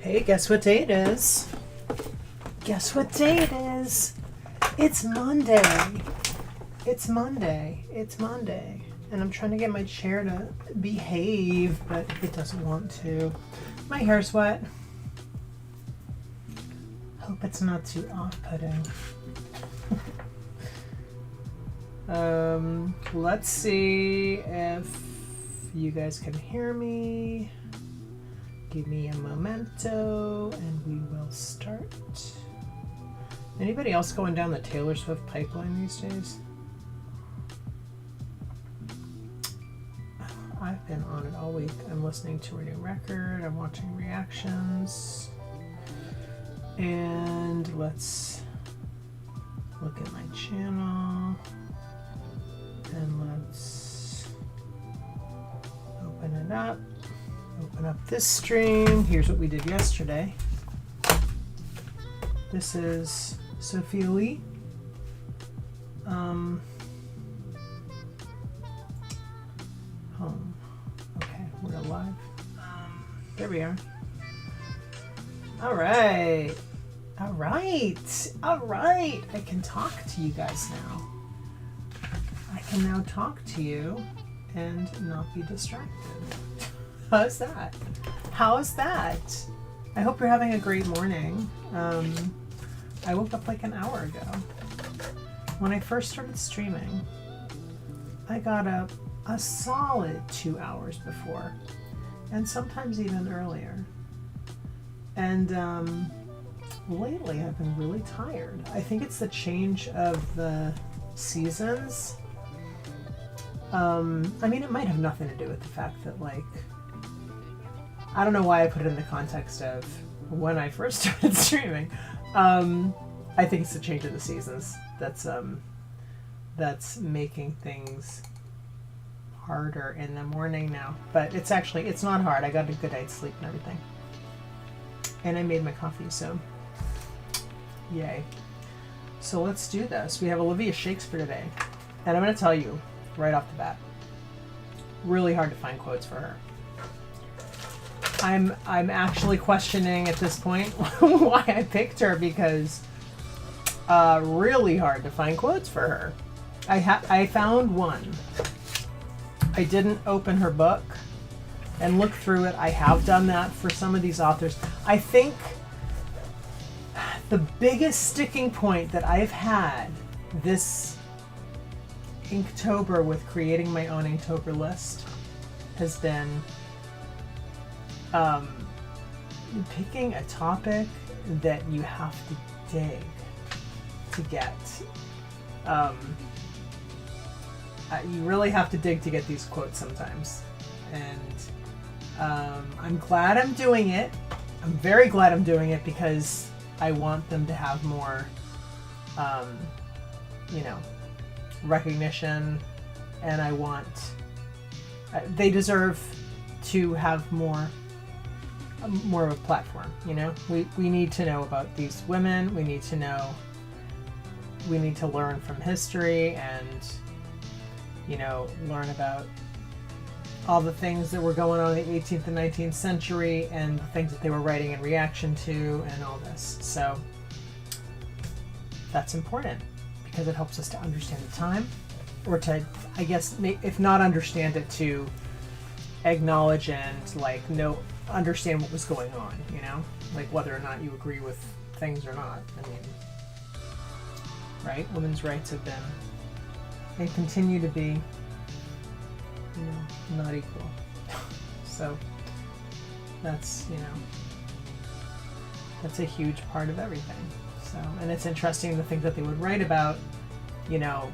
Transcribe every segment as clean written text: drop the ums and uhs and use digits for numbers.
Hey, guess what day it is? Guess what day it is? It's Monday. It's Monday. It's Monday. And I'm trying to get my chair to behave, but it doesn't want to. My hair's wet. Hope it's not too off-putting. Let's see if you guys can hear me. Give me a momento and we will start. Anybody else going down the Taylor Swift pipeline these days? I've been on it all week. I'm listening to her new record. I'm watching reactions. And let's look at my channel. And let's open it up. Open up this stream. Here's what we did yesterday. This is Sophia Lee. Home. Okay, we're live. There we are. All right. All right. All right. I can talk to you guys now. I can now talk to you and not be distracted. How's that? How's that? I hope you're having a great morning. I woke up like an hour ago. When I first started streaming, I got up a solid 2 hours before, and sometimes even earlier. And lately I've been really tired. I think it's the change of the seasons. I mean, it might have nothing to do with the fact that, like, I don't know why I put it in the context of when I first started streaming. I think it's the change of the seasons that's making things harder in the morning now. But it's not hard. I got a good night's sleep and everything. And I made my coffee, so yay. So let's do this. We have Olivia Shakespear today. And I'm going to tell you right off the bat, really hard to find quotes for her. I'm actually questioning at this point why I picked her, because really hard to find quotes for her. I found one. I didn't open her book and look through it. I have done that for some of these authors. I think the biggest sticking point that I've had this Inktober with creating my own Inktober list has been picking a topic that you have to dig to get. You really have to dig to get these quotes sometimes. And I'm glad I'm doing it. I'm very glad I'm doing it, because I want them to have more, recognition, and I want, they deserve to have more of a platform. We need to know about these women. We need to learn from history and learn about all the things that were going on in the 18th and 19th century and the things that they were writing in reaction to and all this. So that's important, because it helps us to understand the time, or to, I guess, if not understand it, to acknowledge and understand what was going on, like whether or not you agree with things or not. I mean, right? Women's rights have been and continue to be, not equal. So that's, that's a huge part of everything. So, and it's interesting to think that they would write about,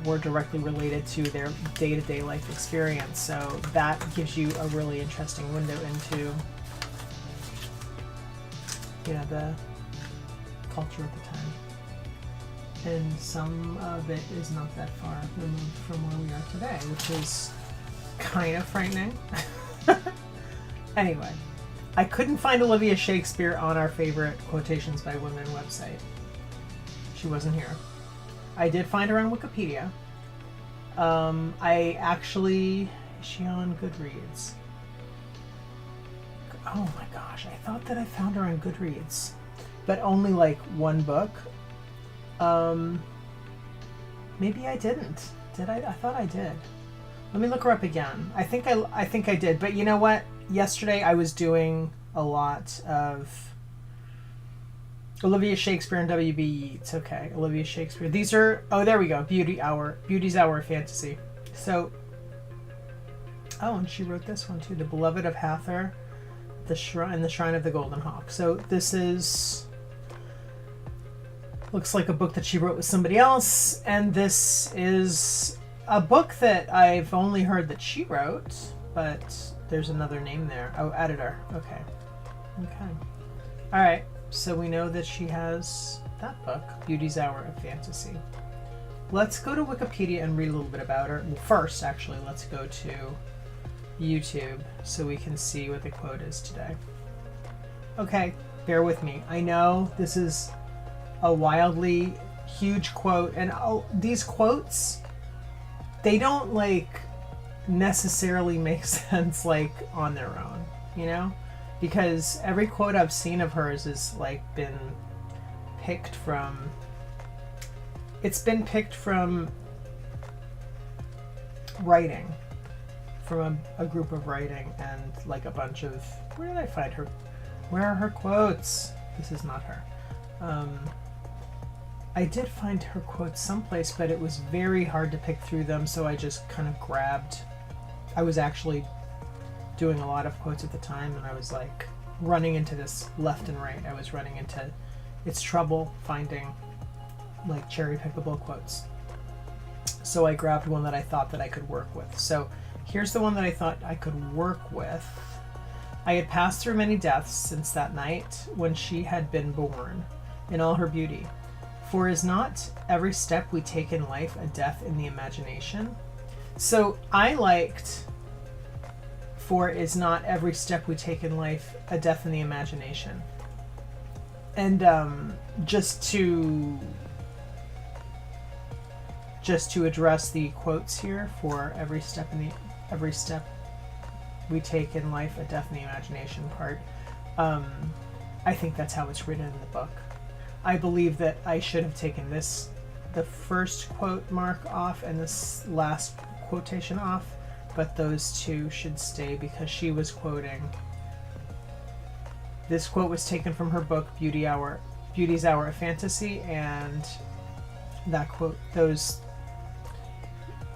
were directly related to their day-to-day life experience. So that gives you a really interesting window into, the culture at the time. And some of it is not that far removed from where we are today, which is kind of frightening. Anyway, I couldn't find Olivia Shakespeare on our favorite quotations by women website. She wasn't here. I did find her on Wikipedia. Is she on Goodreads? Oh my gosh, I thought that I found her on Goodreads, but only like one book. Maybe I didn't. Did I? I thought I did. Let me look her up again. I think I did. But you know what? Yesterday I was doing a lot of Olivia Shakespeare and W.B. Yeats. Okay, Olivia Shakespeare. These are, oh, there we go. Beauty's Hour of Fantasy. So, oh, and she wrote this one too. The Beloved of Hathor, the Shrine of the Golden Hawk. So this is, looks like a book that she wrote with somebody else. And this is a book that I've only heard that she wrote, but there's another name there. Oh, editor. Okay. All right. So we know that she has that book, Beauty's Hour of Fantasy. Let's go to Wikipedia and read a little bit about her. Well, first, actually, let's go to YouTube so we can see what the quote is today. Okay, bear with me. I know this is a wildly huge quote, and these quotes, they don't like necessarily make sense like on their own, you know? Because every quote I've seen of hers is like been picked from, it's been picked from writing, from a group of writing, and like a bunch of, where did I find her? Where are her quotes? This is not her. I did find her quotes someplace, but it was very hard to pick through them, so I just kind of grabbed, I was actually doing a lot of quotes at the time, and I was like running into this left and right. I was running into, it's trouble finding like cherry pickable quotes. So I grabbed one that I thought that I could work with. So here's the one that I thought I could work with. I had passed through many deaths since that night when she had been born in all her beauty. For is not every step we take in life a death in the imagination? So I liked, for is not every step we take in life a death in the imagination. And just to address the quotes here, for every step we take in life a death in the imagination part, I think that's how it's written in the book. I believe that I should have taken this, the first quote mark off and this last quotation off, but those two should stay because she was quoting. This quote was taken from her book Beauty's Hour of Fantasy, and that quote,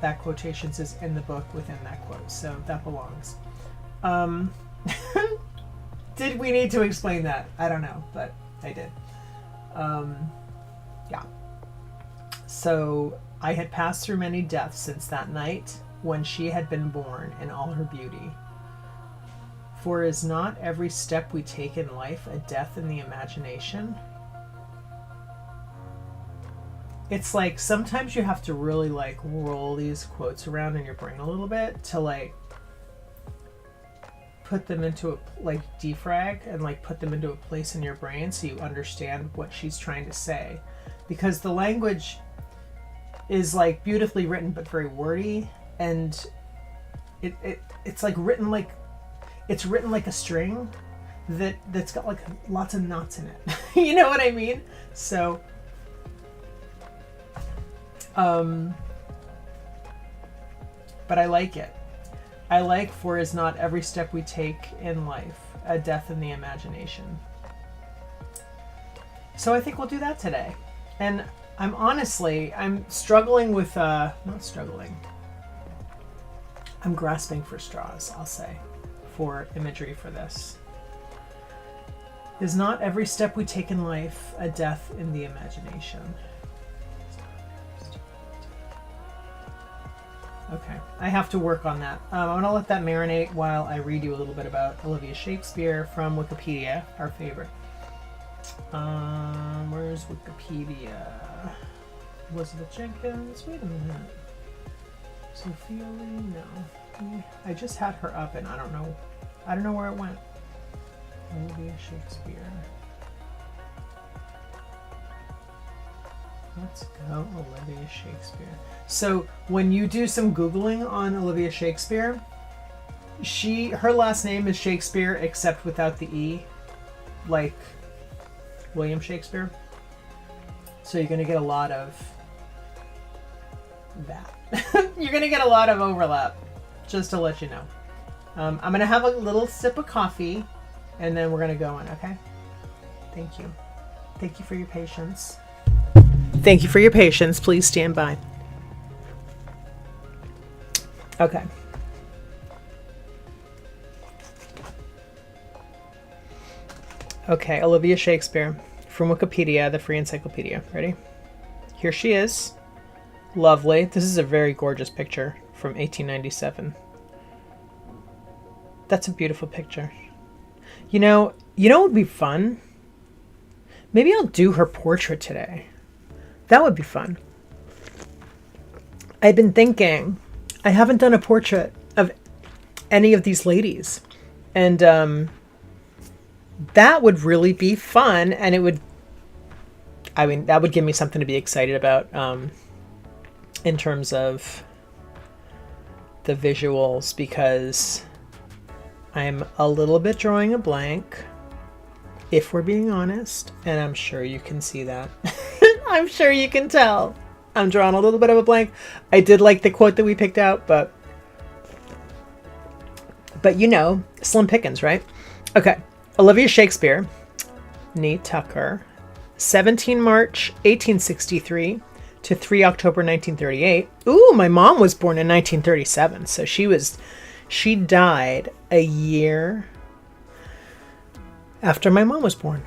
that quotations is in the book within that quote, so that belongs. Did we need to explain that? I don't know, but I did. Yeah. So I had passed through many deaths since that night when she had been born in all her beauty. For is not every step we take in life a death in the imagination? It's like sometimes you have to really like roll these quotes around in your brain a little bit to like put them into a, like defrag and like put them into a place in your brain so you understand what she's trying to say, because the language is like beautifully written but very wordy, and it's like written like, it's written like a string that's got like lots of knots in it. You know what I mean? So but I like it. I like, for is not every step we take in life a death in the imagination. So I think we'll do that today. And I'm struggling with, not struggling. I'm grasping for straws, I'll say, for imagery for this. Is not every step we take in life a death in the imagination? Okay, I have to work on that. I'm going to let that marinate while I read you a little bit about Olivia Shakespeare from Wikipedia, our favorite. Where's Wikipedia? Elizabeth Jenkins, wait a minute. Sophia Lee, no. I just had her up and I don't know where it went. Olivia Shakespeare. Let's go Olivia Shakespeare. So when you do some Googling on Olivia Shakespeare, Her last name is Shakespeare, except without the E, like William Shakespeare. So you're going to get a lot of that. You're going to get a lot of overlap, just to let you know. I'm going to have a little sip of coffee, and then we're going to go in, okay? Thank you. Thank you for your patience. Thank you for your patience. Please stand by. Okay. Okay, Olivia Shakespeare from Wikipedia, the free encyclopedia. Ready? Here she is. Lovely. This is a very gorgeous picture from 1897. That's a beautiful picture. You know what would be fun? Maybe I'll do her portrait today. That would be fun. I've been thinking, I haven't done a portrait of any of these ladies. And that would really be fun. And it would, that would give me something to be excited about in terms of the visuals, because I'm a little bit drawing a blank, if we're being honest, and I'm sure you can see that. I'm sure you can tell. I'm drawing a little bit of a blank. I did like the quote that we picked out, but you know, slim pickings, right? Okay, Olivia Shakespeare, née Tucker, 17 March 1863 to 3 October 1938. Ooh, my mom was born in 1937, so she died a year after my mom was born.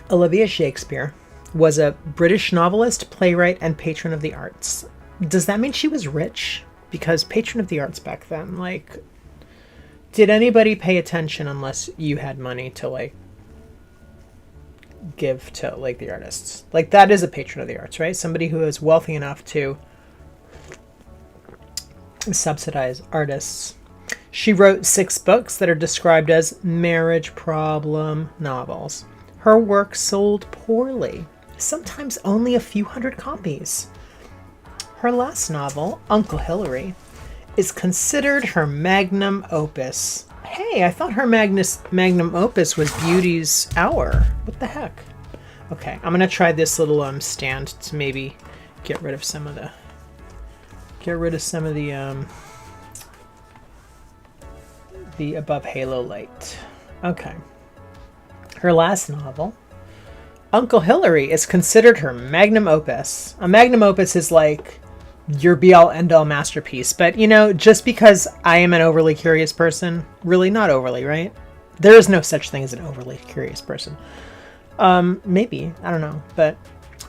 Olivia Shakespeare was a British novelist, playwright, and patron of the arts. Does that mean she was rich? Because patron of the arts back then, like, did anybody pay attention unless you had money to, like, give to, like, the artists? Like, that is a patron of the arts, right? Somebody who is wealthy enough to subsidize artists. She wrote 6 books that are described as marriage problem novels. Her work sold poorly, sometimes only a few hundred copies. Her last novel, Uncle Hilary, is considered her magnum opus. Hey, I thought her magnum opus was Beauty's Hour. What the heck? Okay, I'm gonna try this little stand to maybe get rid of some of the above halo light. Okay. Her last novel, Uncle Hilary, is considered her magnum opus. A magnum opus is like your be-all end-all masterpiece. But, you know, just because I am an overly curious person, really not overly, right? There is no such thing as an overly curious person. Maybe, I don't know, but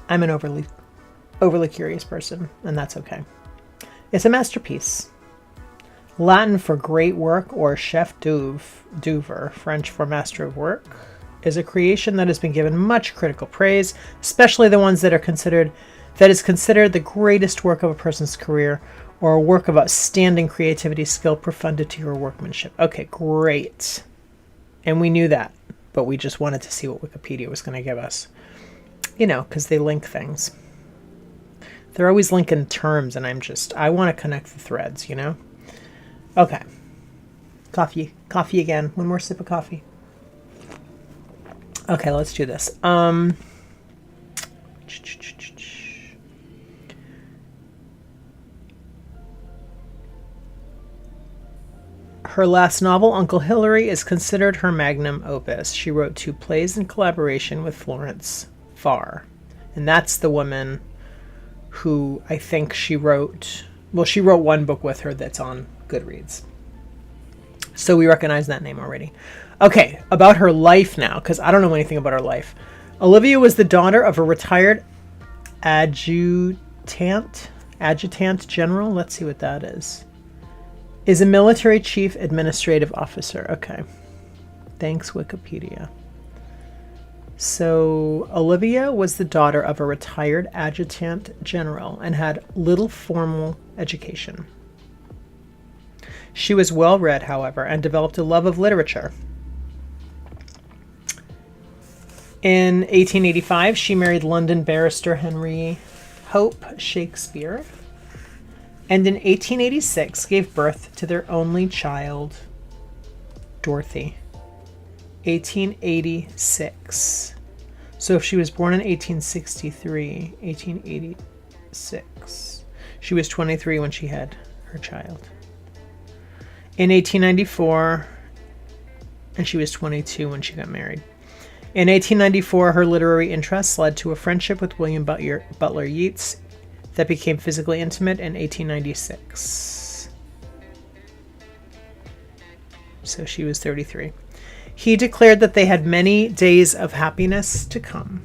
I'm an overly curious person, and that's okay. It's a masterpiece. Latin for great work, or chef d'oeuvre, French for master of work, is a creation that has been given much critical praise, especially the ones that is considered the greatest work of a person's career, or a work of outstanding creativity, skill, profundity, or workmanship. Okay, great. And we knew that, but we just wanted to see what Wikipedia was going to give us. You know, because they link things. They're always linking terms, and I want to connect the threads, you know? Okay. Coffee again. One more sip of coffee. Okay, let's do this. Her last novel, Uncle Hilary, is considered her magnum opus. She wrote 2 plays in collaboration with Florence Farr. And that's the woman who I think she wrote one book with her that's on Goodreads. So we recognize that name already. Okay, about her life now, because I don't know anything about her life. Olivia was the daughter of a retired adjutant general. Let's see what that is. Is a military chief administrative officer. Okay. Thanks, Wikipedia. So Olivia was the daughter of a retired adjutant general and had little formal education. She was well read, however, and developed a love of literature. In 1885, she married London barrister Henry Hope Shakespeare. and in 1886 gave birth to their only child, Dorothy. 1886. So if she was born in 1863, 1886, she was 23 when she had her child. In 1894, and she was 22 when she got married. In 1894, her literary interests led to a friendship with William Butler Yeats that became physically intimate in 1896. So she was 33. He declared that they had many days of happiness to come.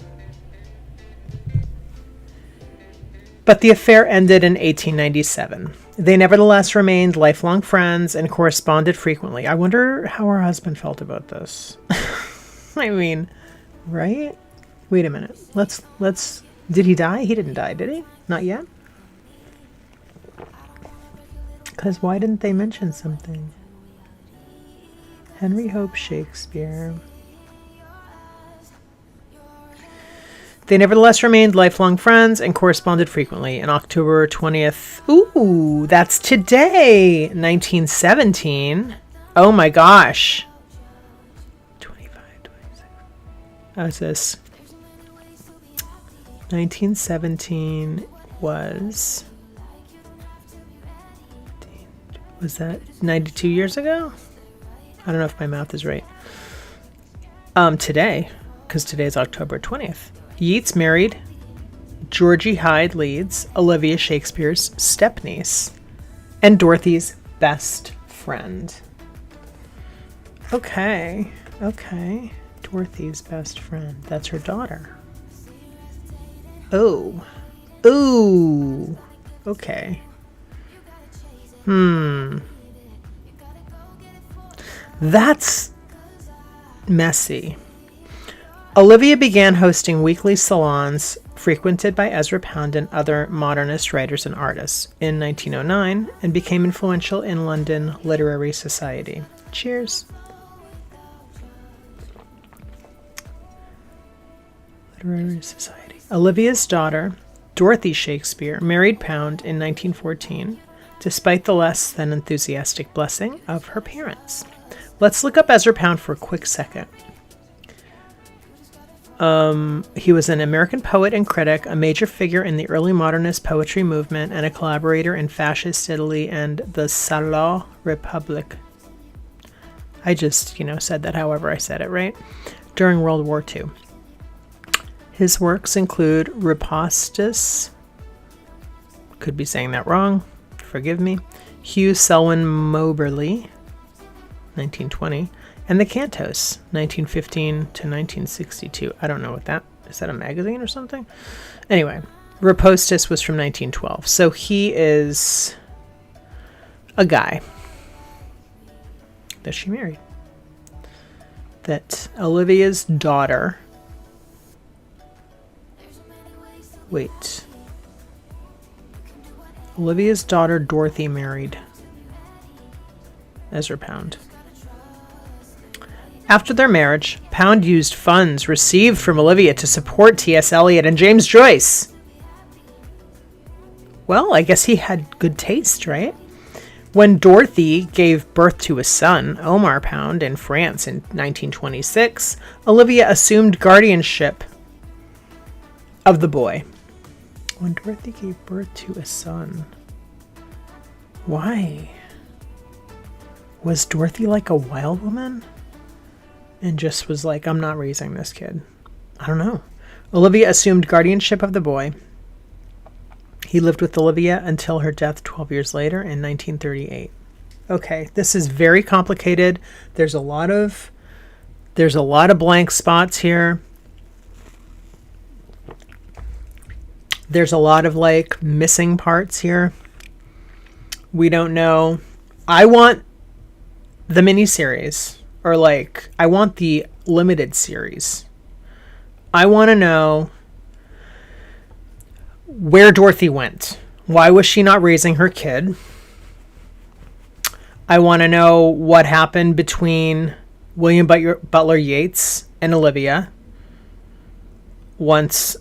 But the affair ended in 1897. They nevertheless remained lifelong friends and corresponded frequently. I wonder how her husband felt about this. I mean, right? Wait a minute. Let's. Did he die? He didn't die, did he? Not yet? Because why didn't they mention something? Henry Hope Shakespeare. They nevertheless remained lifelong friends and corresponded frequently. On October 20th, ooh, that's today, 1917. Oh my gosh. 25, 26. How's this? 1917 was that 92 years ago? I don't know if my math is right. Today, because today is October 20th. Yeats married Georgie Hyde Leeds, Olivia Shakespeare's stepniece, and Dorothy's best friend. Okay. Dorothy's best friend. That's her daughter. Oh. Ooh. Okay. That's messy. Olivia began hosting weekly salons frequented by Ezra Pound and other modernist writers and artists in 1909 and became influential in London literary society. Cheers. Literary society. Olivia's daughter, Dorothy Shakespeare, married Pound in 1914, despite the less than enthusiastic blessing of her parents. Let's look up Ezra Pound for a quick second. He was an American poet and critic, a major figure in the early modernist poetry movement, and a collaborator in fascist Italy and the Salo Republic. I just, said that however I said it, right? During World War II. His works include Ripostus, could be saying that wrong, forgive me, Hugh Selwyn Moberly, 1920, and the Cantos, 1915 to 1962. I don't know what that is. That a magazine or something? Anyway, Ripostus was from 1912. So he is a guy that she married. That Olivia's daughter. Wait. Olivia's daughter Dorothy married Ezra Pound. After their marriage, Pound used funds received from Olivia to support T.S. Eliot and James Joyce. Well, I guess he had good taste, right? When Dorothy gave birth to a son, Omar Pound, in France in 1926, Olivia assumed guardianship of the boy. When Dorothy gave birth to a son. Why? Was Dorothy like a wild woman? And just was like, I'm not raising this kid. I don't know. Olivia assumed guardianship of the boy. He lived with Olivia until her death 12 years later in 1938. Okay, this is very complicated. There's a lot of blank spots here. There's a lot of missing parts here. We don't know. I want the miniseries. Or I want the limited series. I want to know where Dorothy went. Why was she not raising her kid? I want to know what happened between William Butler Yeats and Olivia once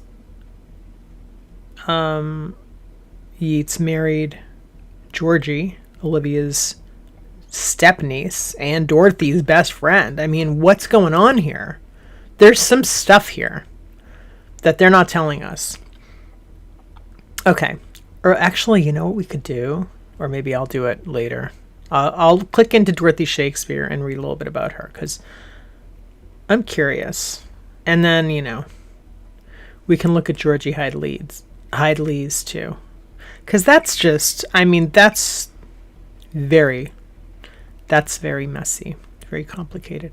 Yeats married Georgie, Olivia's stepniece, and Dorothy's best friend. I mean, what's going on here? There's some stuff here that they're not telling us. Okay. Or actually, you know what we could do? Or maybe I'll do it later. I'll click into Dorothy Shakespear and read a little bit about her, because I'm curious. And then, you know, we can look at Georgie Hyde-Lee's too. Because that's just, I mean, that's very messy, very complicated.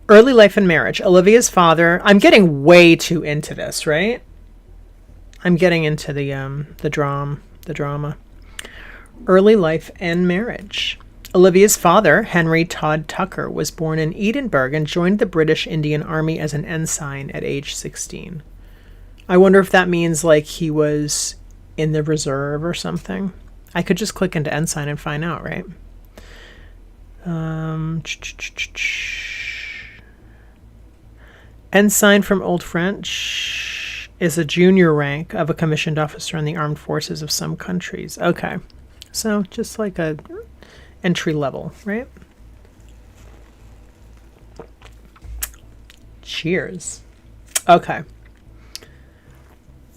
Early life and marriage. Olivia's father. I'm getting way too into this, right? I'm getting into the drama. Early life and marriage. Olivia's father, Henry Todd Tucker, was born in Edinburgh and joined the British Indian Army as an ensign at age 16. I wonder if that means like he was in the reserve or something. I could just click into ensign and find out, right? Ensign from Old French is a junior rank of a commissioned officer in the armed forces of some countries. Okay. So just like a entry level, right? Cheers. Okay.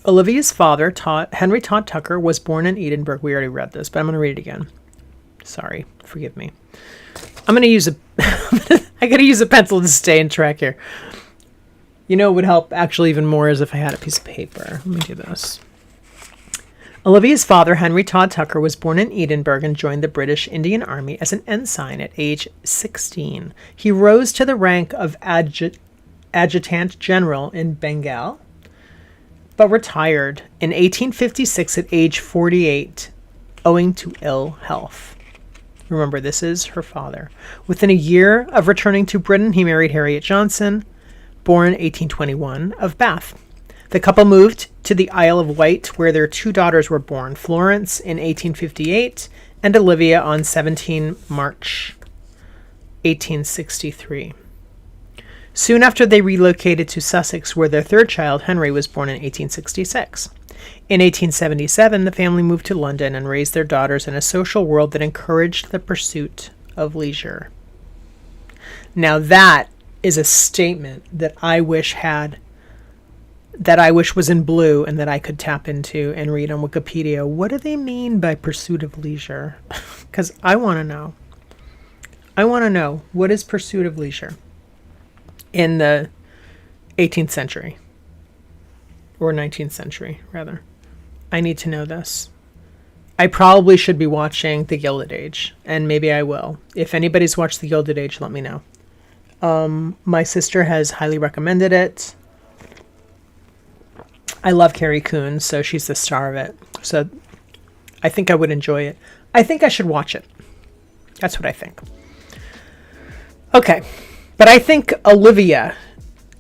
Olivia's father, Henry Todd Tucker, was born in Edinburgh. We already read this, but I'm going to read it again. Sorry. Forgive me. I'm going to use I got to use a pencil to stay in track here. You know what would help actually even more is if I had a piece of paper. Let me do this. Olivia's father, Henry Todd Tucker, was born in Edinburgh and joined the British Indian Army as an ensign at age 16. He rose to the rank of adjutant general in Bengal, but retired in 1856 at age 48, owing to ill health. Remember, this is her father. Within a year of returning to Britain, he married Harriet Johnson, born 1821, of Bath. The couple moved to the Isle of Wight, where their two daughters were born, Florence in 1858 and Olivia on 17 March 1863. Soon after, they relocated to Sussex, where their third child, Henry, was born in 1866. In 1877, the family moved to London and raised their daughters in a social world that encouraged the pursuit of leisure. Now that is a statement that I wish was in blue and that I could tap into and read on Wikipedia. What do they mean by pursuit of leisure? Because I want to know. I want to know, what is pursuit of leisure in the 18th century? Or 19th century, rather. I need to know this. I probably should be watching The Gilded Age, and maybe I will. If anybody's watched The Gilded Age, let me know. My sister has highly recommended it. I love Carrie Coon, so she's the star of it. So I think I would enjoy it. I think I should watch it. That's what I think. Okay. But I think Olivia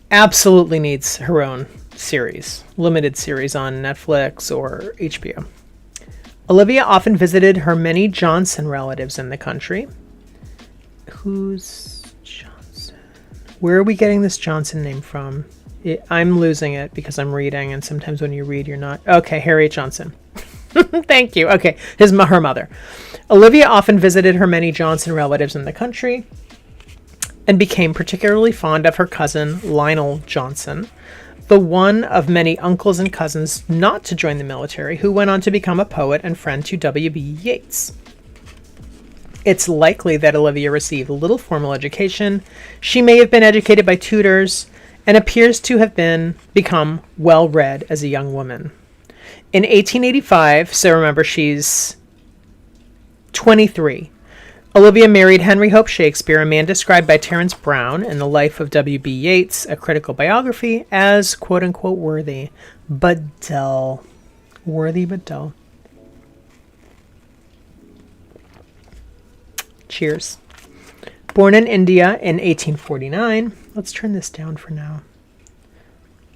absolutely needs her own series, limited series on Netflix or HBO. Olivia often visited her many Johnson relatives in the country. Who's Johnson? Where are we getting this Johnson name from? I'm losing it because I'm reading, and sometimes when you read, you're not. Okay, Harriet Johnson. Thank you. Okay, her mother. Olivia often visited her many Johnson relatives in the country and became particularly fond of her cousin, Lionel Johnson, the one of many uncles and cousins not to join the military, who went on to become a poet and friend to W.B. Yeats. It's likely that Olivia received little formal education. She may have been educated by tutors and appears to have become well-read as a young woman. In 1885, so remember she's 23, Olivia married Henry Hope Shakespeare, a man described by Terence Brown in The Life of W.B. Yeats, a critical biography, as quote-unquote worthy, but dull. Worthy but dull. Cheers. Born in India in 1849. Let's turn this down for now.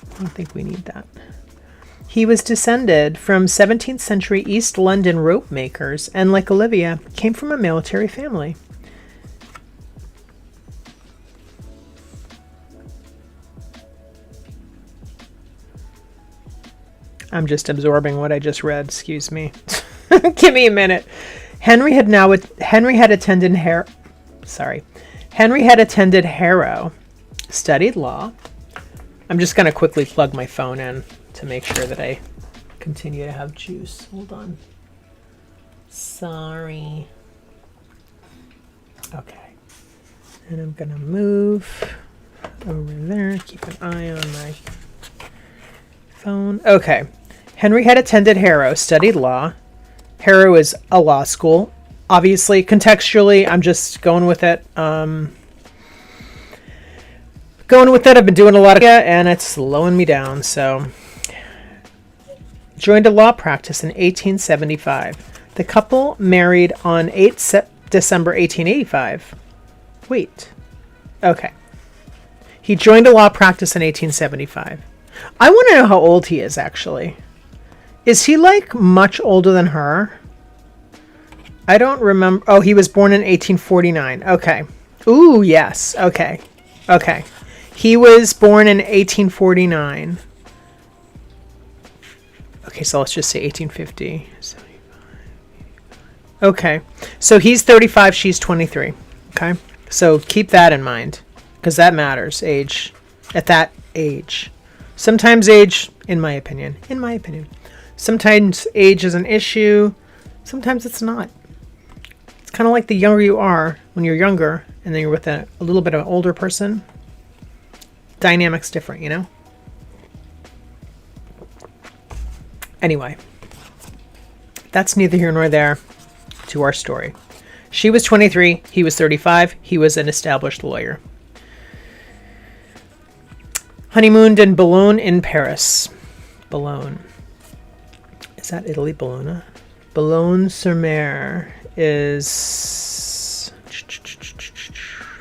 I don't think we need that. He was descended from 17th century East London rope makers and, like Olivia, came from a military family. I'm just absorbing what I just read. Excuse me. Give me a minute. Henry had attended Harrow, studied law. I'm just going to quickly plug my phone in to make sure that I continue to have juice. Hold on. Sorry. Okay. And I'm going to move over there. Keep an eye on my phone. Okay. Henry had attended Harrow, studied law. Harrow is a law school. Obviously, contextually, I'm just going with it. I've been doing a lot of it, and it's slowing me down. So, joined a law practice in 1875. The couple married on 8 December 1885. Wait. Okay. He joined a law practice in 1875. I want to know how old he is, actually. Is he, like, much older than her? I don't remember. Oh, he was born in 1849. Okay. Ooh, yes. Okay. Okay. He was born in 1849. Okay, so let's just say 1850. 75, 85. Okay. So he's 35, she's 23. Okay. So keep that in mind, because that matters, age. At that age. Sometimes age, in my opinion. Sometimes age is an issue. Sometimes it's not. It's kind of like the younger you are when you're younger and then you're with a little bit of an older person. Dynamic's different, you know? Anyway, that's neither here nor there to our story. She was 23. He was 35. He was an established lawyer. Honeymooned in Boulogne in Paris. Boulogne. Is that Italy? Bologna? Boulogne-sur-Mer is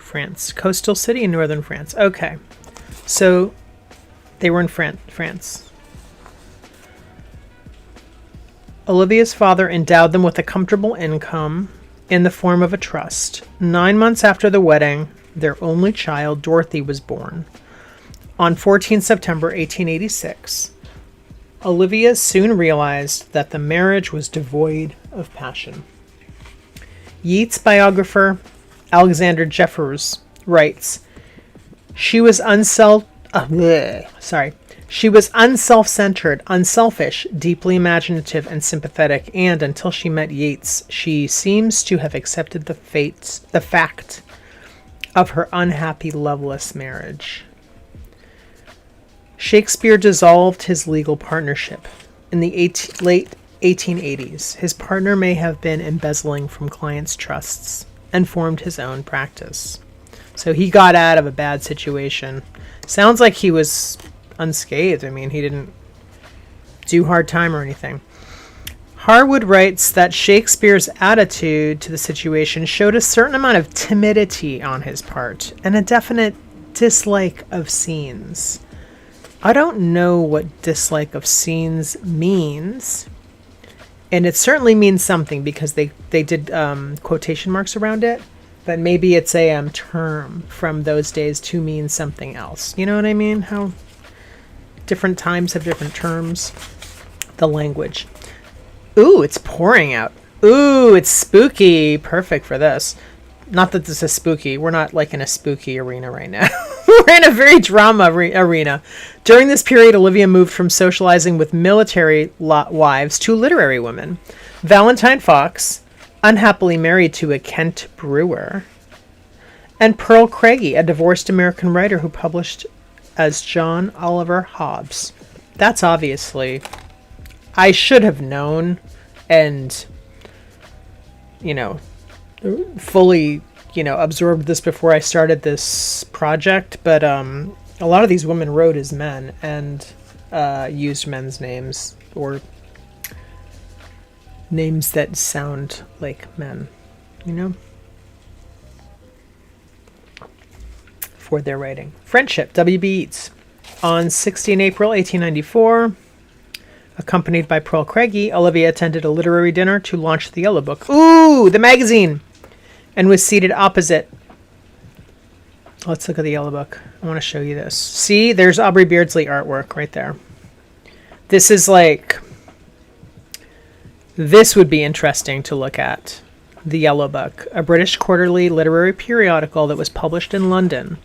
France. Coastal city in northern France. Okay. So they were in France. Olivia's father endowed them with a comfortable income in the form of a trust. 9 months after the wedding, their only child, Dorothy, was born. On 14 September 1886, Olivia soon realized that the marriage was devoid of passion. Yeats biographer Alexander Jeffers writes, She was unself-centered, unselfish, deeply imaginative, and sympathetic, and until she met Yeats, she seems to have accepted the fact of her unhappy, loveless marriage. Shakespeare dissolved his legal partnership in the late 1880s. His partner may have been embezzling from clients' trusts and formed his own practice. So he got out of a bad situation. Sounds like he was unscathed. I mean, he didn't do hard time or anything. Harwood writes that Shakespeare's attitude to the situation showed a certain amount of timidity on his part and a definite dislike of scenes. I don't know what dislike of scenes means, and it certainly means something because they did quotation marks around it, but maybe it's a term from those days to mean something else. You know what I mean? How different times have different terms. The language. Ooh, it's pouring out. Ooh, it's spooky. Perfect for this. Not that this is spooky. We're not like in a spooky arena right now. We're in a very drama arena. During this period, Olivia moved from socializing with military wives to literary women. Valentine Fox, unhappily married to a Kent brewer. And Pearl Craigie, a divorced American writer who published as John Oliver Hobbes. That's obviously... I should have known and, fully, absorbed this before I started this project. But a lot of these women wrote as men and used men's names or names that sound like men, for their writing. Friendship, W.B. Yeats. On 16 April 1894... accompanied by Pearl Craigie, Olivia attended a literary dinner to launch the Yellow Book. Ooh, the magazine! And was seated opposite. Let's look at the Yellow Book. I want to show you this. See, there's Aubrey Beardsley artwork right there. This is like... This would be interesting to look at. The Yellow Book, a British quarterly literary periodical that was published in London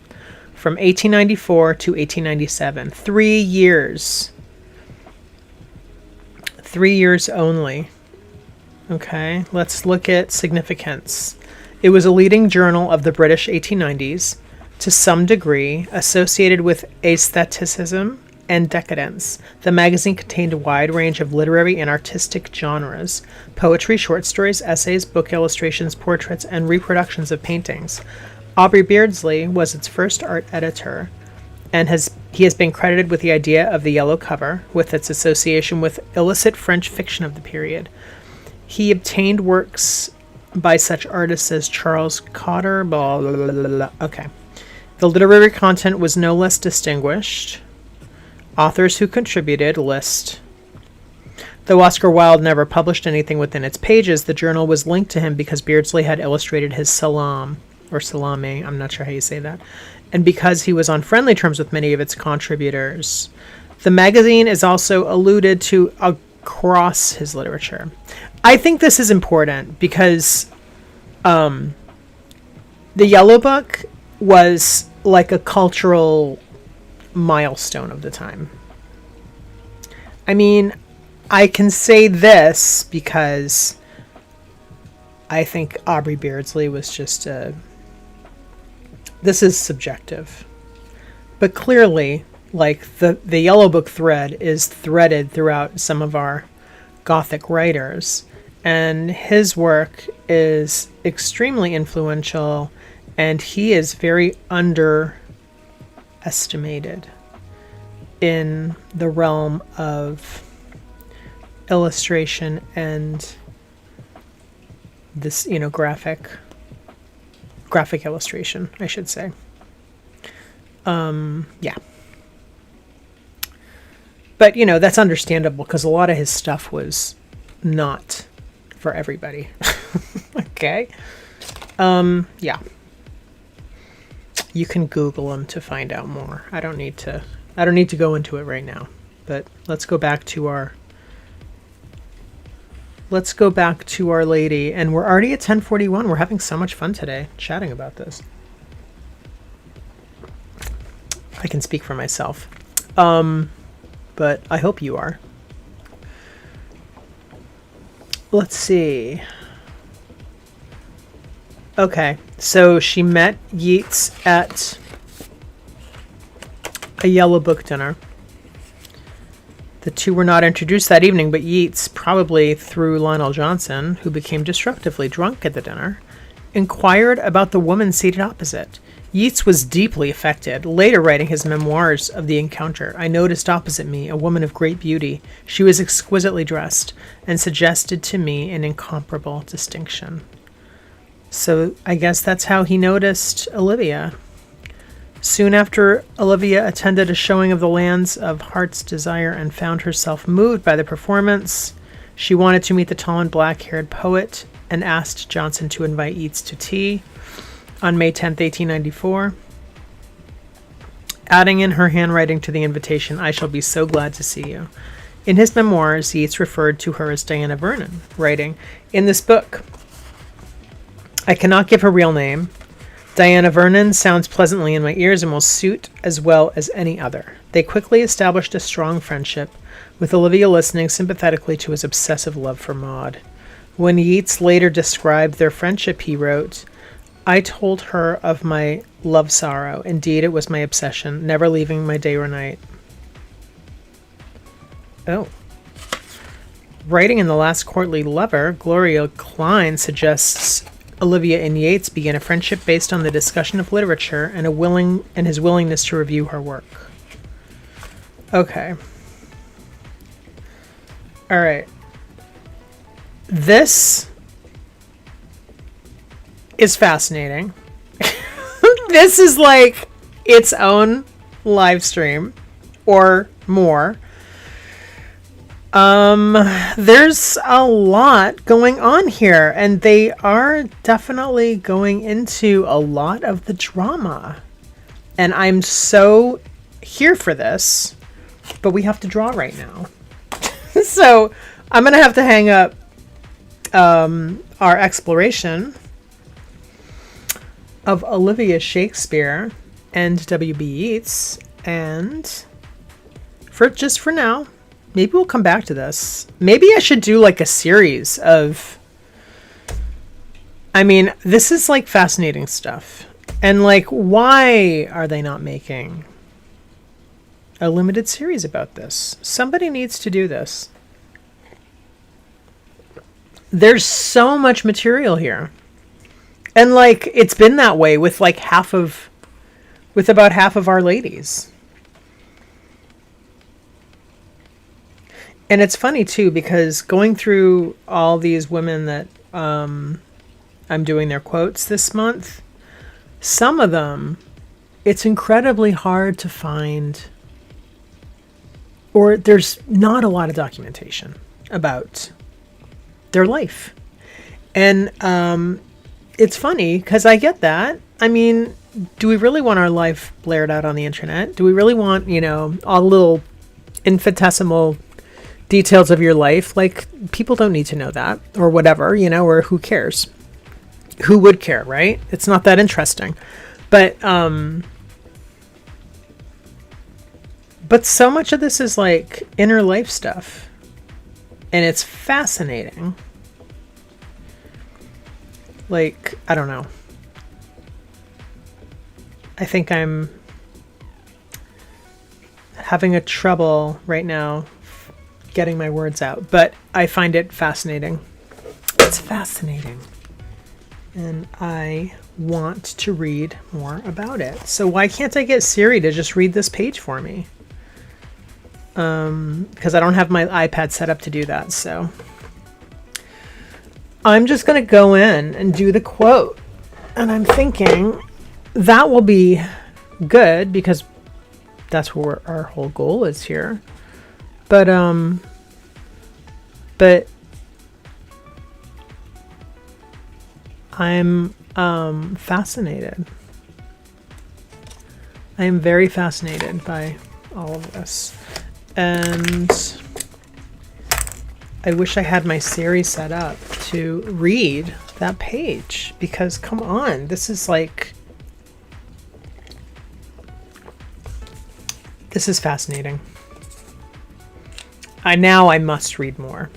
from 1894 to 1897. 3 years. 3 years only. Okay, let's look at significance. It was a leading journal of the British 1890s, to some degree associated with aestheticism and decadence. The magazine contained a wide range of literary and artistic genres: poetry, short stories, essays, book illustrations, portraits, and reproductions of paintings. Aubrey Beardsley was its first art editor, and he has been credited with the idea of the yellow cover, with its association with illicit French fiction of the period. He obtained works by such artists as Charles Cotter, blah, blah, blah, blah, blah. Okay. The literary content was no less distinguished. Authors who contributed list. Though Oscar Wilde never published anything within its pages, the journal was linked to him because Beardsley had illustrated his Salam, or Salame, I'm not sure how you say that, and because he was on friendly terms with many of its contributors. The magazine is also alluded to across his literature. I think this is important because the Yellow Book was like a cultural milestone of the time. I mean, I can say this because I think Aubrey Beardsley was just this is subjective. But clearly, like, the Yellow Book thread is threaded throughout some of our Gothic writers. And his work is extremely influential, and he is very underestimated in the realm of illustration and this, graphic illustration, I should say. Yeah. But, that's understandable because a lot of his stuff was not for everybody. Okay. Yeah. You can Google him to find out more. I don't need to go into it right now. But let's go back to our lady, and we're already at 10:41. We're having so much fun today chatting about this. I can speak for myself. But I hope you are. Let's see. Okay, so she met Yeats at a Yellow Book dinner. The two were not introduced that evening, but Yeats, probably through Lionel Johnson, who became destructively drunk at the dinner, inquired about the woman seated opposite. Yeats was deeply affected, later writing his memoirs of the encounter. I noticed opposite me a woman of great beauty. She was exquisitely dressed and suggested to me an incomparable distinction. So I guess that's how he noticed Olivia. Soon after, Olivia attended a showing of The Lands of Heart's Desire and found herself moved by the performance. She wanted to meet the tall and black-haired poet and asked Johnson to invite Yeats to tea on May 10th, 1894. Adding in her handwriting to the invitation, "I shall be so glad to see you." In his memoirs, Yeats referred to her as Diana Vernon, writing, "In this book, I cannot give her real name. Diana Vernon sounds pleasantly in my ears and will suit as well as any other." They quickly established a strong friendship, with Olivia listening sympathetically to his obsessive love for Maud. When Yeats later described their friendship, he wrote, "I told her of my love sorrow. Indeed, it was my obsession, never leaving my day or night." Oh. Writing in The Last Courtly Lover, Gloria Klein suggests Olivia and Yeats began a friendship based on the discussion of literature and his willingness to review her work. Okay. All right. This is fascinating. This is like its own live stream or more. There's a lot going on here, and they are definitely going into a lot of the drama. And I'm so here for this, but we have to draw right now. So I'm going to have to hang up our exploration of Olivia Shakespear and W.B. Yeats, and for now, maybe we'll come back to this. Maybe I should do like a series of, I mean, this is like fascinating stuff. And like, why are they not making a limited series about this? Somebody needs to do this. There's so much material here. And like, it's been that way with like about half of our ladies. And it's funny too, because going through all these women that I'm doing their quotes this month, some of them, it's incredibly hard to find, or there's not a lot of documentation about their life. And it's funny because I get that. I mean, do we really want our life blared out on the internet? Do we really want, you know, all the little infinitesimal details of your life? Like, people don't need to know that, or whatever, you know, or who cares? Who would care, right? It's not that interesting. But so much of this is like inner life stuff, and it's fascinating. Like, I don't know. I think I'm having a trouble right now getting my words out, but I find it fascinating. It's fascinating. And I want to read more about it. So why can't I get Siri to just read this page for me? Because I don't have my iPad set up to do that. So I'm just going to go in and do the quote. And I'm thinking that will be good because that's where our whole goal is here. But I'm fascinated. I am very fascinated by all of this. And I wish I had my Siri set up to read that page, because come on, this is like, this is fascinating. I must read more.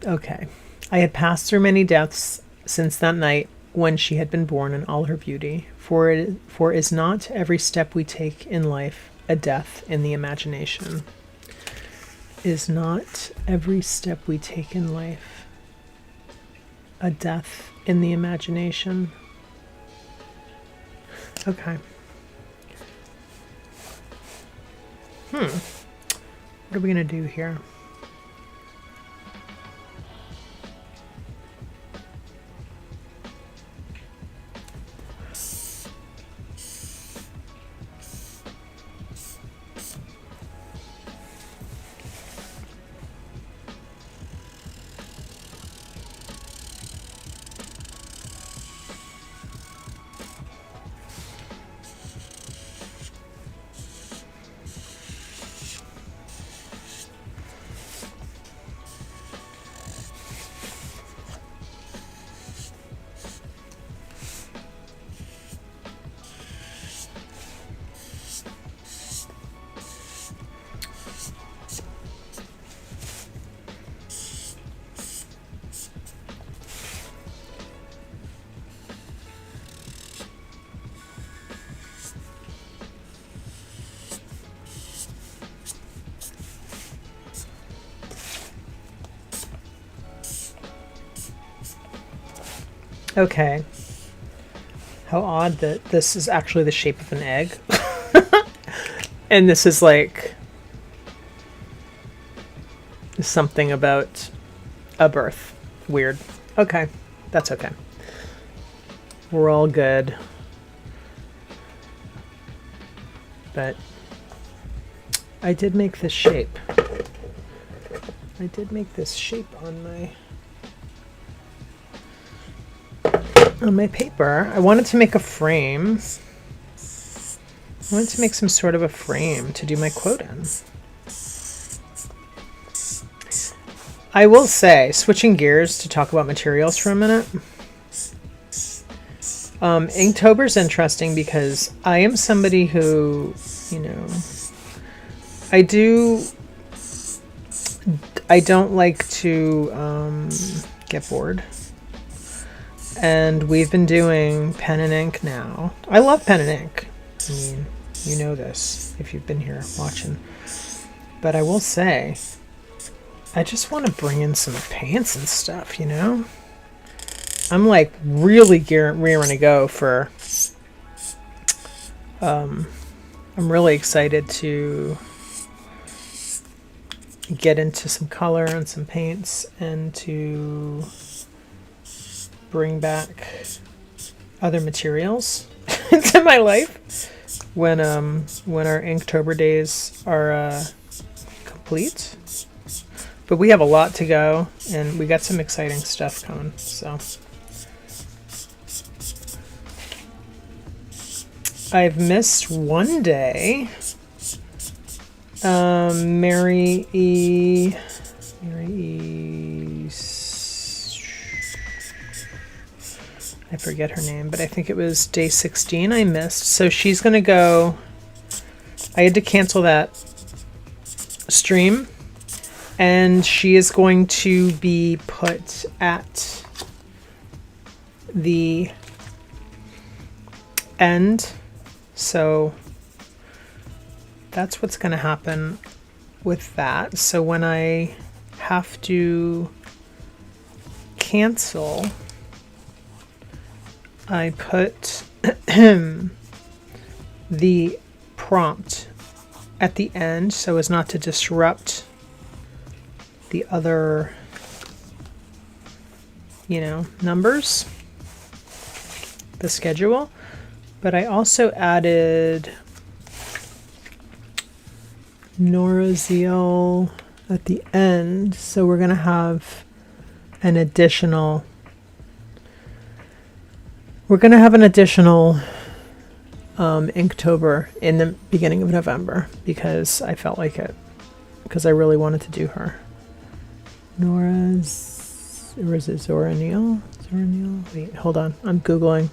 Okay. I had passed through many deaths since that night when she had been born in all her beauty. For is not every step we take in life a death in the imagination? Is not every step we take in life a death in the imagination? Okay. What are we going to do here? Okay. How odd that this is actually the shape of an egg. And this is like something about a birth. Weird. Okay. That's okay. We're all good. But I did make this shape. I did make this shape on my paper. I wanted to make a frame. I wanted to make some sort of a frame to do my quote in. I will say, switching gears to talk about materials for a minute. Inktober is interesting because I am somebody who, you know, I don't like to get bored. And we've been doing pen and ink now. I love pen and ink. I mean, you know this if you've been here watching. But I will say, I just want to bring in some paints and stuff, you know? I'm like really rearing to go for... I'm really excited to get into some color and some paints and to bring back other materials into my life when our Inktober days are complete. But we have a lot to go, and we got some exciting stuff coming. So I've missed one day. Mary E. I forget her name, but I think it was day 16 I missed. So she's going to go... I had to cancel that stream. And she is going to be put at the end. So that's what's going to happen with that. So when I have to cancel, I put the prompt at the end so as not to disrupt the other, you know, numbers, the schedule. But I also added Nora Zeal at the end, so we're gonna have an additional Inktober in the beginning of November because I felt like it, because I really wanted to do her. Nora's, or is it Zora Neale? Zora Neale? Wait, hold on. I'm Googling.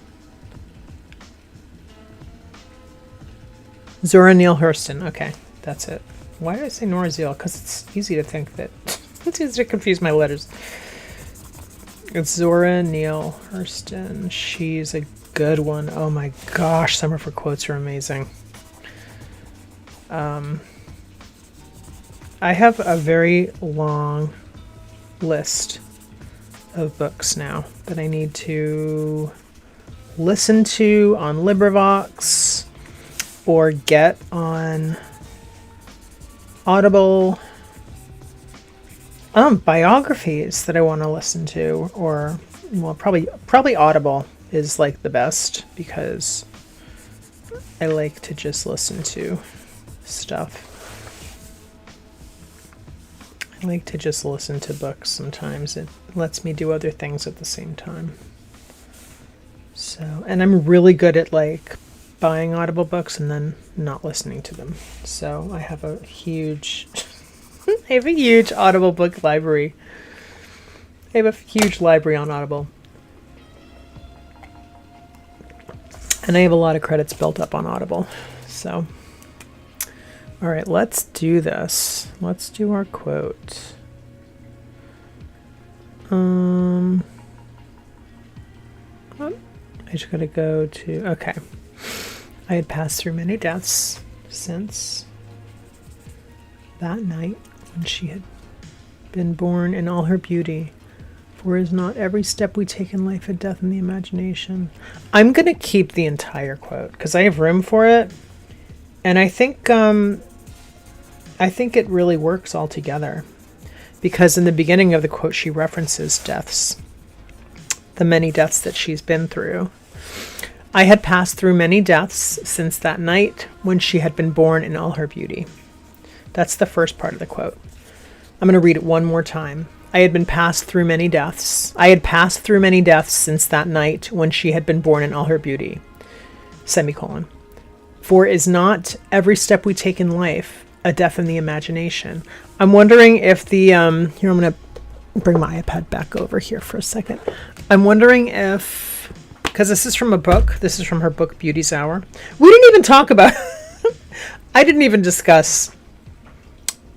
Zora Neale Hurston. Okay, that's it. Why did I say Nora Zeal? Because it's easy to think that... it's easy to confuse my letters. It's Zora Neale Hurston. She's a good one. Oh my gosh, some of her quotes are amazing. I have a very long list of books now that I need to listen to on LibriVox or get on Audible. Biographies that I want to listen to, or well, probably Audible is like the best because I like to just listen to stuff. I like to just listen to books sometimes. It lets me do other things at the same time. So, and I'm really good at like buying Audible books and then not listening to them. So I have a huge Audible book library. I have a huge library on Audible. And I have a lot of credits built up on Audible. So, all right, let's do this. Let's do our quote. I just gotta go to, okay. I had passed through many deaths since that night when she had been born in all her beauty. For is not every step we take in life a death in the imagination. I'm going to keep the entire quote because I have room for it. And I think it really works all together. Because in the beginning of the quote, she references deaths. The many deaths that she's been through. I had passed through many deaths since that night when she had been born in all her beauty. That's the first part of the quote. I'm going to read it one more time. I had passed through many deaths since that night when she had been born in all her beauty. Semicolon. For is not every step we take in life a death in the imagination. I'm wondering if the, here I'm going to bring my iPad back over here for a second. I'm wondering if, because this is from a book, this is from her book Beauty's Hour. We didn't even talk about, I didn't even discuss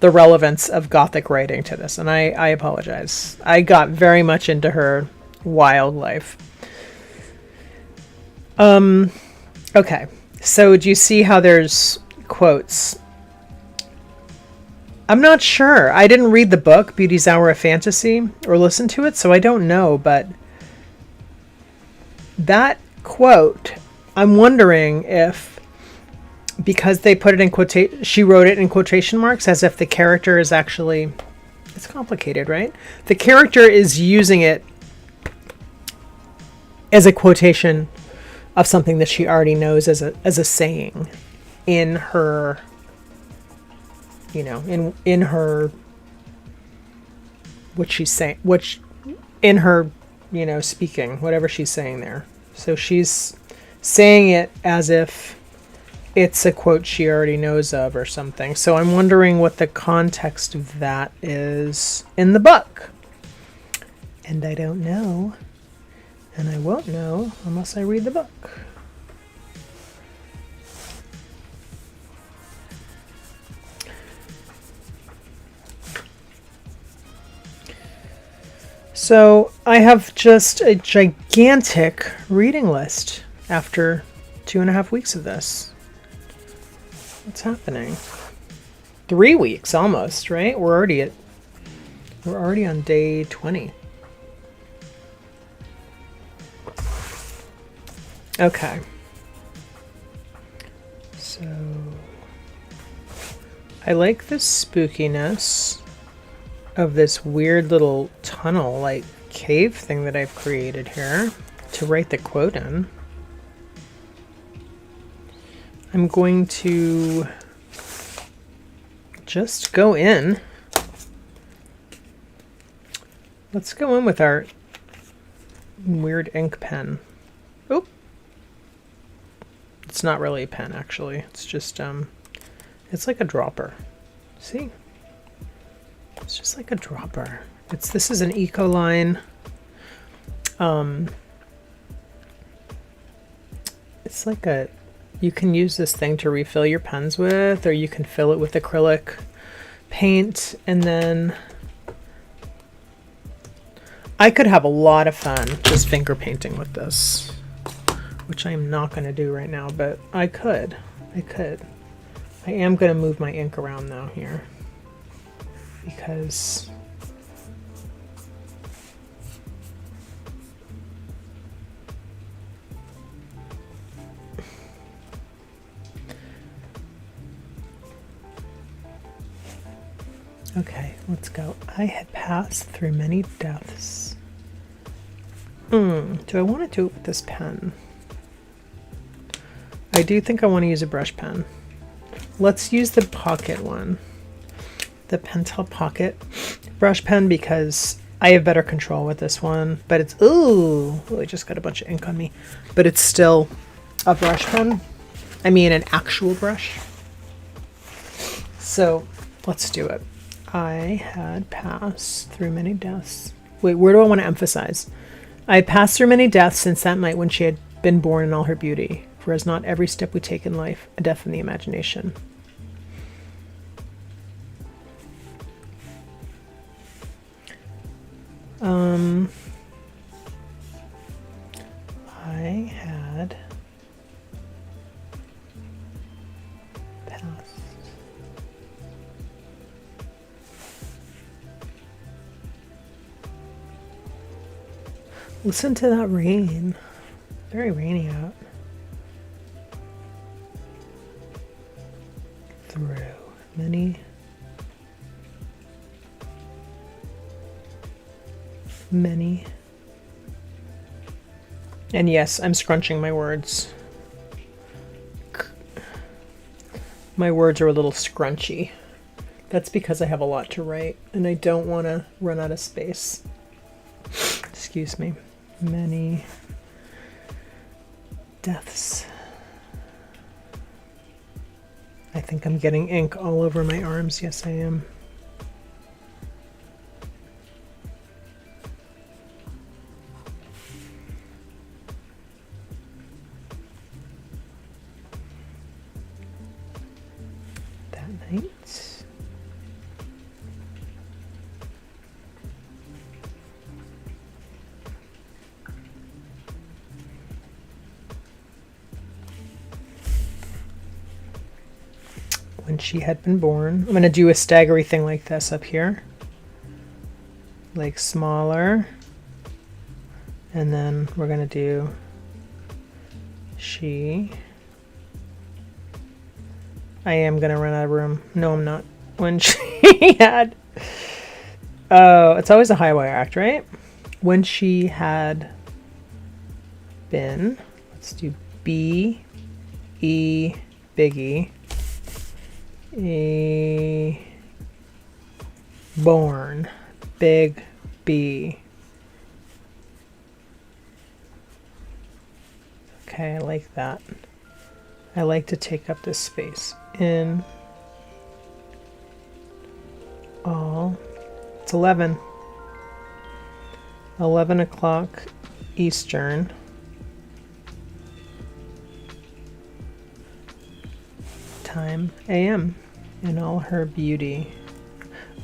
the relevance of Gothic writing to this, and I apologize. I got very much into her wild life. Okay, so do you see how there's quotes? I'm not sure. I didn't read the book, Beauty's Hour of Fantasy, or listen to it, so I don't know, but that quote, I'm wondering if, because they put it in quotation, she wrote it in quotation marks as if the character is actually, it's complicated, right? The character is using it as a quotation of something that she already knows as a saying in her, you know, in her, what she's saying, which in her, you know, speaking, whatever she's saying there. So she's saying it as if it's a quote she already knows of or something. So I'm wondering what the context of that is in the book. And I don't know. And I won't know unless I read the book. So I have just a gigantic reading list after 2.5 weeks of this. What's happening? 3 weeks almost, right? We're already on day 20. Okay. So I like the spookiness of this weird little tunnel like cave thing that I've created here to write the quote in. I'm going to just go in. Let's go in with our weird ink pen. Oh, it's not really a pen actually. It's just it's like a dropper. See? It's just like a dropper. This is an Ecoline. It's like a, you can use this thing to refill your pens with, or you can fill it with acrylic paint, and then I could have a lot of fun just finger painting with this, which I am not going to do right now, but I could. I am going to move my ink around though here, because okay, let's go. I had passed through many deaths. Do I want to do it with this pen? I do think I want to use a brush pen. Let's use the pocket one. The Pentel Pocket brush pen, because I have better control with this one, but it's, ooh, I just got a bunch of ink on me, but it's still a brush pen. I mean, an actual brush. So let's do it. I had passed through many deaths. Wait, where do I want to emphasize? I had passed through many deaths since that night when she had been born in all her beauty, for is not every step we take in life a death in the imagination. I had passed. Listen to that rain. Very rainy out. Through many and yes, I'm scrunching my words. My words are a little scrunchy. That's because I have a lot to write and I don't want to run out of space. Excuse me. Many deaths. I think I'm getting ink all over my arms. Yes, I am. Right. When she had been born. I'm going to do a staggery thing like this up here. Like smaller. And then we're going to do she. I am going to run out of room. No, I'm not. When she had... Oh, it's always a high wire act, right? When she had been... Let's do B, E, big E. A born, big B. Okay, I like that. I like to take up this space. In all, it's 11. 11 o'clock Eastern. Time AM. In all her beauty.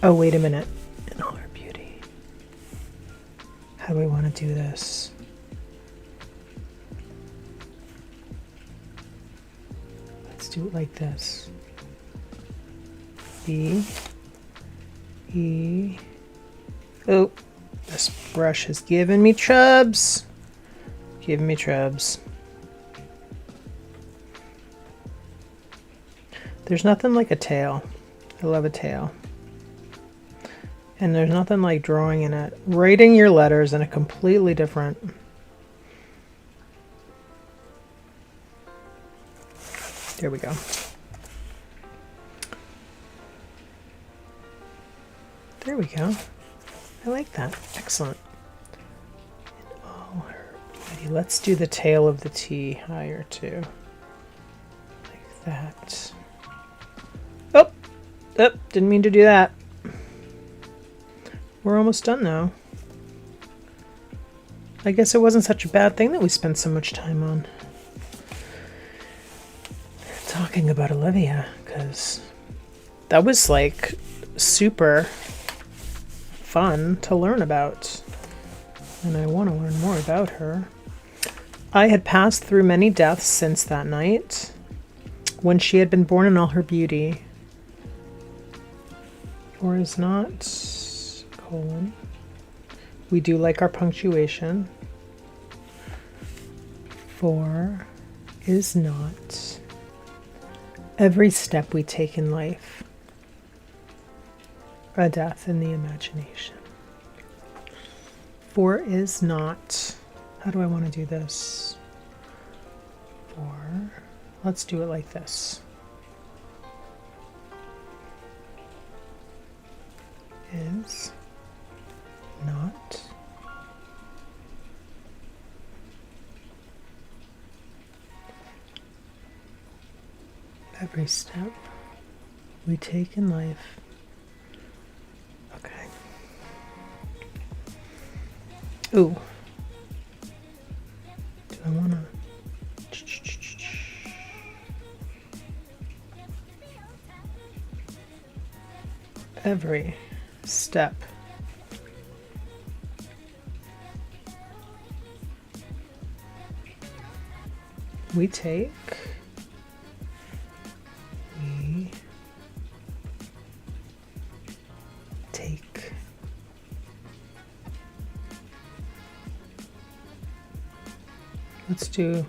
Oh, wait a minute. In all her beauty. How do we want to do this? Let's do it like this. B. E. Oh, this brush has given me trubs. Giving me trubs. There's nothing like a tail. I love a tail. And there's nothing like drawing in it. Writing your letters in a completely different... There we go. There we go. I like that. Excellent. In all her beauty. Let's do the tail of the T higher too. Like that. Oh, didn't mean to do that. We're almost done though. I guess it wasn't such a bad thing that we spent so much time on talking about Olivia, because that was like super fun to learn about, and I want to learn more about her. I had passed through many deaths since that night, when she had been born in all her beauty. Or is not, colon. We do like our punctuation. For is not every step we take in life a death in the imagination. For is not, how do I want to do this? For, let's do it like this. Is not every step we take in life. Okay. Ooh. Do I want to... Every step we take, let's do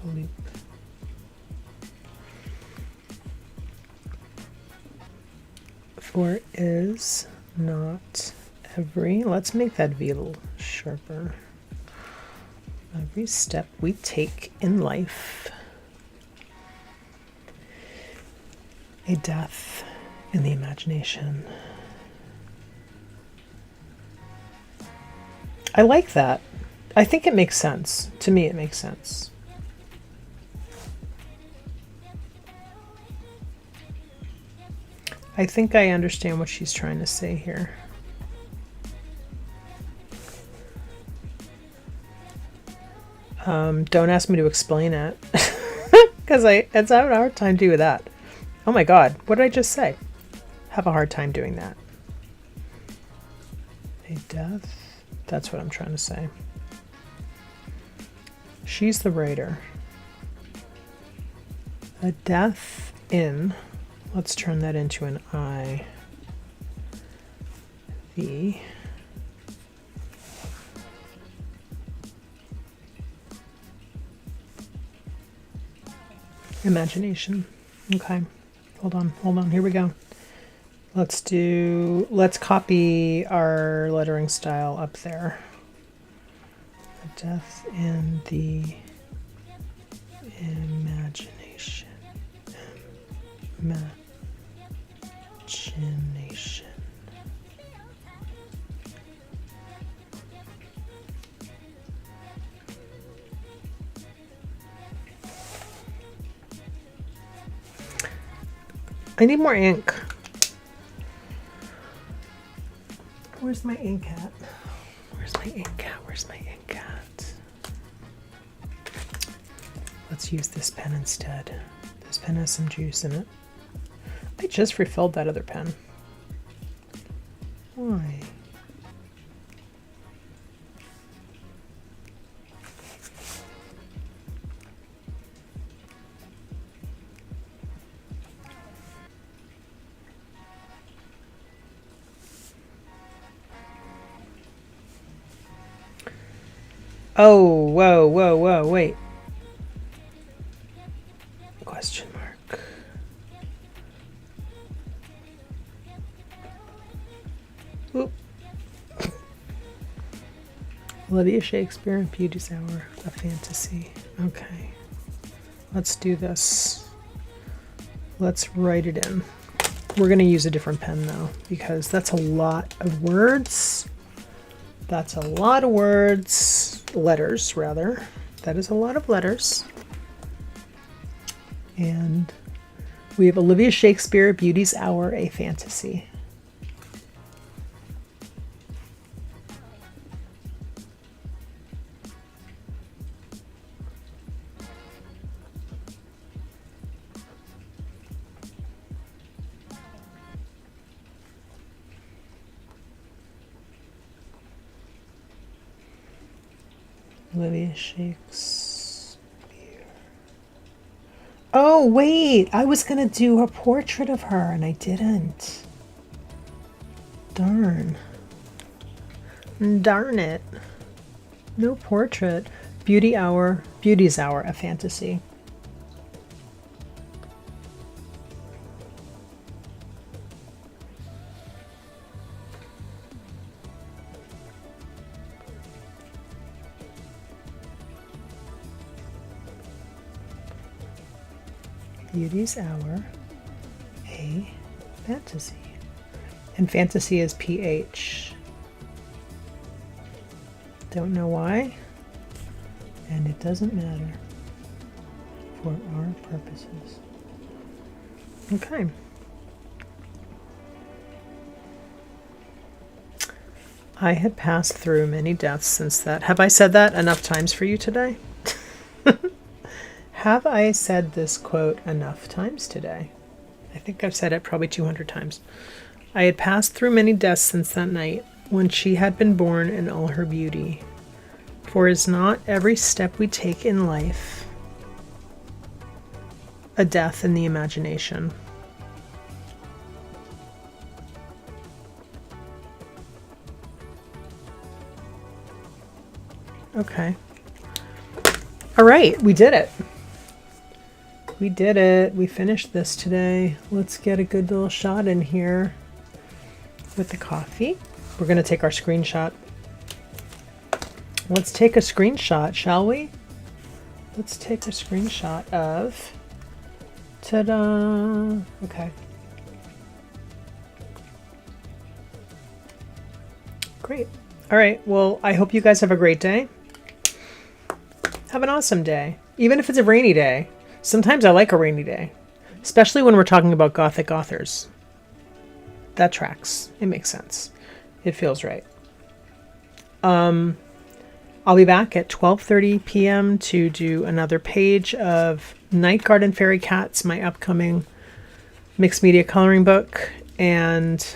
a loop. For is not every, let's make that V a little sharper. Every step we take in life, a death in the imagination. I like that. I think it makes sense. To me, it makes sense. I think I understand what she's trying to say here. Don't ask me to explain it, because it's having a hard time doing that. Oh my God, what did I just say? Have a hard time doing that. A death, that's what I'm trying to say. She's the writer. A death in, let's turn that into an I. The imagination. Okay, hold on, here we go. Let's copy our lettering style up there. A death in the imagination. Imagination. I need more ink. Where's my ink at? Where's my ink at? Where's my ink at? Let's use this pen instead. This pen has some juice in it. I just refilled that other pen. Why? Oh, whoa, wait. Question mark. Oop. Olivia Shakespear and Beauty's Hour, a fantasy. Okay. Let's do this. Let's write it in. We're going to use a different pen though, because that's a lot of words. That's a lot of words. Letters, rather. That is a lot of letters. And we have Olivia Shakespear, Beauty's Hour, a fantasy. Olivia Shakespear. Oh, wait. I was going to do a portrait of her and I didn't. Darn. Darn it. No portrait. Beauty's Hour, a fantasy. Beauty's Hour, a fantasy. And fantasy is PH. Don't know why. And it doesn't matter for our purposes. Okay. I had passed through many deaths since that. Have I said that enough times for you today? Have I said this quote enough times today? I think I've said it probably 200 times. I had passed through many deaths since that night when she had been born in all her beauty. For is not every step we take in life a death in the imagination? Okay. All right, we did it. We did it. We finished this today. Let's get a good little shot in here with the coffee. We're going to take our screenshot. Let's take a screenshot, shall we? Let's take a screenshot of... Ta-da! Okay. Great. All right. Well, I hope you guys have a great day. Have an awesome day. Even if it's a rainy day. Sometimes I like a rainy day, especially when we're talking about Gothic authors. That tracks. It makes sense. It feels right. I'll be back at 12:30 p.m. to do another page of Night Garden Fairy Cats, my upcoming mixed media coloring book, and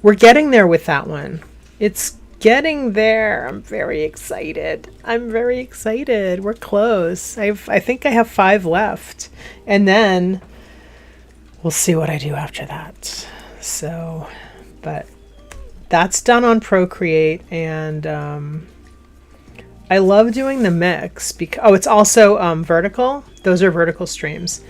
we're getting there with that one. It's getting there. I'm very excited. We're close. I think I have 5 left, and then we'll see what I do after that. So, but that's done on Procreate, and I love doing the mix because it's also vertical. Those are vertical streams,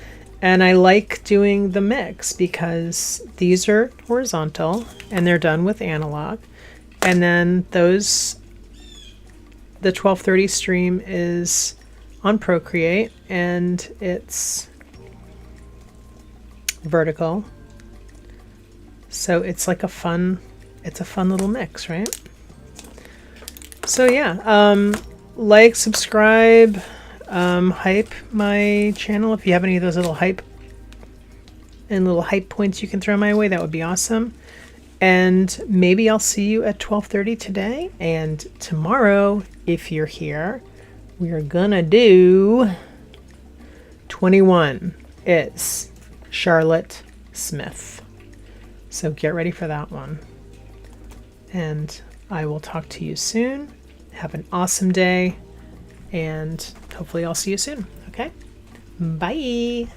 and I like doing the mix because these are horizontal and they're done with analog, and then the 1230 stream is on Procreate and it's vertical. So it's like a fun little mix, right? So yeah, like, subscribe, hype my channel. If you have any of those little hype points you can throw my way, that would be awesome. And maybe I'll see you at 12:30 today, and tomorrow, if you're here, we are gonna do 21 is Charlotte Smith. So get ready for that one. And I will talk to you soon. Have an awesome day, and hopefully I'll see you soon. Okay? Bye.